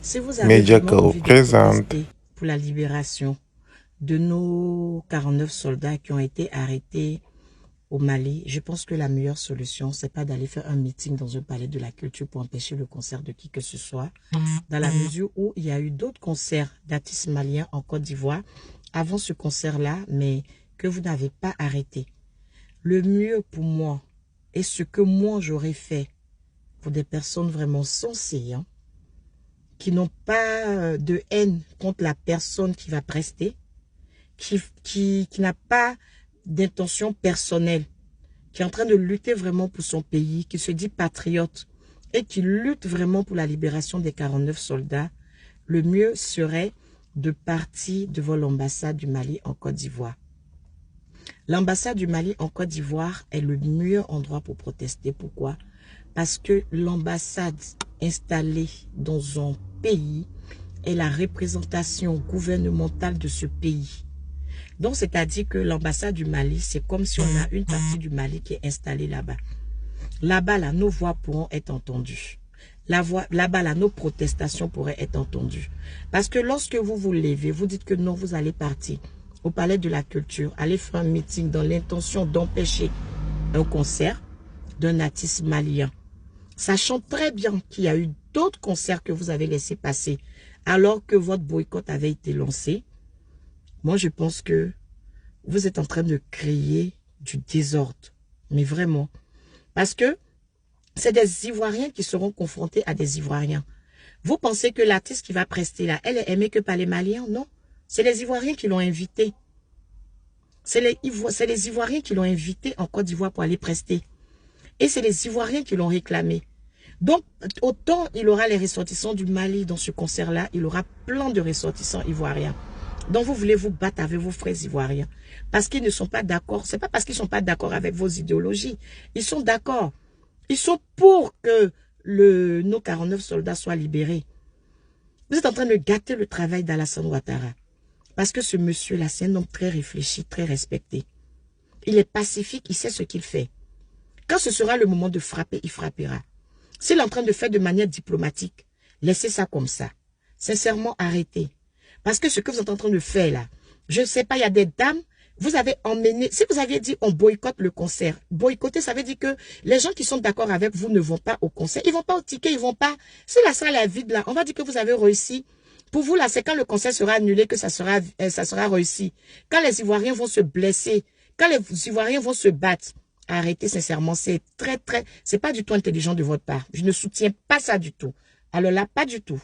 Si vous avez vraiment Mediacal envie de présente. protester pour la libération de nos 49 soldats qui ont été arrêtés au Mali, je pense que la meilleure solution, c'est pas d'aller faire un meeting dans un palais de la culture pour empêcher le concert de qui que ce soit, dans la mesure où il y a eu d'autres concerts d'artistes maliens en Côte d'Ivoire avant ce concert-là, mais que vous n'avez pas arrêté. Le mieux pour moi, et ce que moi j'aurais fait pour des personnes vraiment sensées, hein, qui n'ont pas de haine contre la personne qui va prester, qui n'a pas d'intention personnelle, qui est en train de lutter vraiment pour son pays, qui se dit patriote et qui lutte vraiment pour la libération des 49 soldats, le mieux serait de partir devant l'ambassade du Mali en Côte d'Ivoire. L'ambassade du Mali en Côte d'Ivoire est le meilleur endroit pour protester. Pourquoi? Parce que l'ambassade installée dans un pays est la représentation gouvernementale de ce pays. Donc, c'est-à-dire que l'ambassade du Mali, c'est comme si on a une partie du Mali qui est installée là-bas. Là-bas, là, nos voix pourront être entendues. Là-bas, là, nos protestations pourraient être entendues. Parce que lorsque vous vous levez, vous dites que non, vous allez partir au Palais de la Culture, aller faire un meeting dans l'intention d'empêcher un concert d'un artiste malien, sachant très bien qu'il y a eu d'autres concerts que vous avez laissé passer alors que votre boycott avait été lancé. Moi, je pense que vous êtes en train de créer du désordre. Mais vraiment. Parce que c'est des Ivoiriens qui seront confrontés à des Ivoiriens. Vous pensez que l'artiste qui va prester là, elle est aimée que par les Maliens? Non. C'est les Ivoiriens qui l'ont invité. C'est les Ivoiriens qui l'ont invité en Côte d'Ivoire pour aller prester. Et c'est les Ivoiriens qui l'ont réclamé. Donc, autant il aura les ressortissants du Mali dans ce concert-là, il aura plein de ressortissants ivoiriens. Donc, vous voulez vous battre avec vos frères ivoiriens. Parce qu'ils ne sont pas d'accord. C'est pas parce qu'ils ne sont pas d'accord avec vos idéologies. Ils sont d'accord. Ils sont pour que nos 49 soldats soient libérés. Vous êtes en train de gâter le travail d'Alassane Ouattara. Parce que ce monsieur-là, c'est un homme très réfléchi, très respecté. Il est pacifique, il sait ce qu'il fait. Quand ce sera le moment de frapper, il frappera. S'il est en train de faire de manière diplomatique, laissez ça comme ça. Sincèrement, arrêtez. Parce que ce que vous êtes en train de faire là, je ne sais pas, il y a des dames, vous avez emmené, si vous aviez dit on boycotte le concert, boycotter, ça veut dire que les gens qui sont d'accord avec vous ne vont pas au concert, ils ne vont pas au ticket, ils ne vont pas, si la salle est vide là, on va dire que vous avez réussi. Pour vous là, c'est quand le concert sera annulé que ça sera réussi. Quand les Ivoiriens vont se blesser, quand les Ivoiriens vont se battre, arrêtez sincèrement, c'est c'est pas du tout intelligent de votre part. Je ne soutiens pas ça du tout. Alors là, pas du tout.